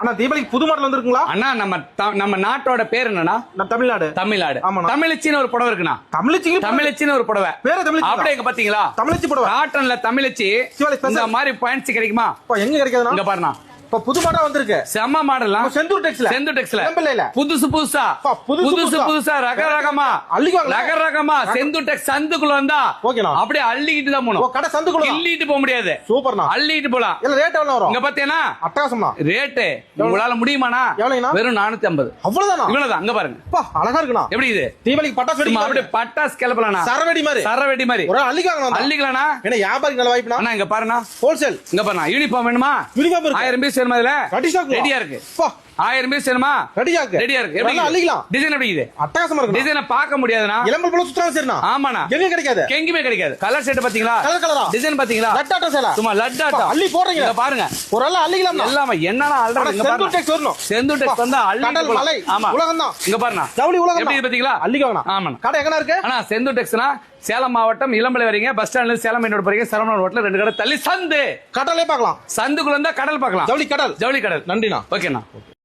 அண்ணா தீபாவளிக்கு புது மாடல் வந்திருக்குங்களா? அண்ணா நம்ம நாட்டோட பேர் என்னன்னா? தமிழ்நாடு. தமிழ்நாடு. ஆமா. தமிழச்சின்னு ஒரு புடவை இருக்குண்ணா. தமிழச்சின்னு ஒரு புடவை. பேரு தமிழச்சி. அப்படியே இங்க பாத்தீங்களா? தமிழச்சி புடவை. காட்டன்ல தமிழச்சி. இந்த மாதிரி பாயிண்ட்ஸ் கிடைக்குமா? எங்க கிடைக்குதுண்ணா? இங்க பாருண்ணா. இப்ப புது மாடல் வந்திருக்கு. செம்ம மாடல். செந்தூர் டெக்ஸ்ல. புதுசு புதுசா ரகரகமா ரகரகமா செந்தூர் டெக்ஸ் சந்துக்குள்ள வந்தா அப்படியே அள்ளிக்கிட்டு தான் போகணும். கடை சந்துக்குள்ள கிள்ளிட்டு போக முடியாது. சூப்பர்ண்ணா. அள்ளிட்டு போலாம். ரேட் எவ்வளவு வரும்? இங்க பாத்தீங்கன்னா அட்டகாசமா ரேட்டு உங்களால முடியுமாண்ணா? வெறும் 450. அவ்வளவுதானா? இவ்வளவுதான். அங்க பாருங்க. அழகா இருக்குண்ணா. எப்படி இது? தீபாவளிக்கு பட்டாசு வெடி அப்படியே பட்டாசு கிளப்பலாம். சரவெடி மாதிரி ஒரு அள்ளிக்கலாம்ண்ணா. என்ன வியாபாரிக்கு நல்ல வாய்ப்புண்ணா. அண்ணா இங்க பாருண்ணா. ஹோல்சேல். இங்க பாருண்ணா. யூனிஃபார்ம் வேணுமா? 1000 பீஸ் வேணுமா? இதுல ரெடியா இருக்கு. 1000 பீஸ் வேணுமா? ரெடியா இருக்கு. எப்படி அள்ளிக்கலாம். டிசைன் எப்படி இது? அட்டகாசமா இருக்கு. டிசைனை பார்க்க முடியாதுனா? இளம்பல் போல சுத்தமா சரிண்ணா. ஆமாண்ணா. எங்க கிடைக்காது. எங்கேயுமே கிடைக்காது. கலர் செட் பாத்தீங்களா? கலரா. டிசைன் பாத்தீங்களா? லட்டாட்ட சேல. சும்மா லட்டாட்ட. அள்ளி போடுறீங்க. இங்க பாருங்க. ஒரு அள்ள அள்ளிக்கலாம். எல்லாமே என்னன்னா ஆல்ரெடி இங்க பாருங்க. செந்தூர் டெக்ஸ் வரணும். செந்தூர் டெக்ஸ் வந்தா அள்ளி போலாம். ஆமா. உலகம் தான். இங்க பாருங்க. ஜவுளி உலகம். எப்படி பாத்தீங்களா? அள்ளிக்கலாம். ஆமாண்ணா. கடை எங்கனா இருக்கு? அண்ணா செந்தூர் டெக்ஸ்னா சேலம் மாவட்டம் இளம்பலை வரீங்க. பஸ் ஸ்டாண்ட்ல சேலம் மெயின் ரோட் போறீங்க. சரவணன் ரோட்ல 2 கடை தள்ளி சந்து. கடலே பார்க்கலாம். சந்துக்குள்ள இருந்தா கடல் பார்க்கலாம். ஜவுளி கடல். ஜவுளி கடல். நன்றிண்ணா. ஓகேண்ணா.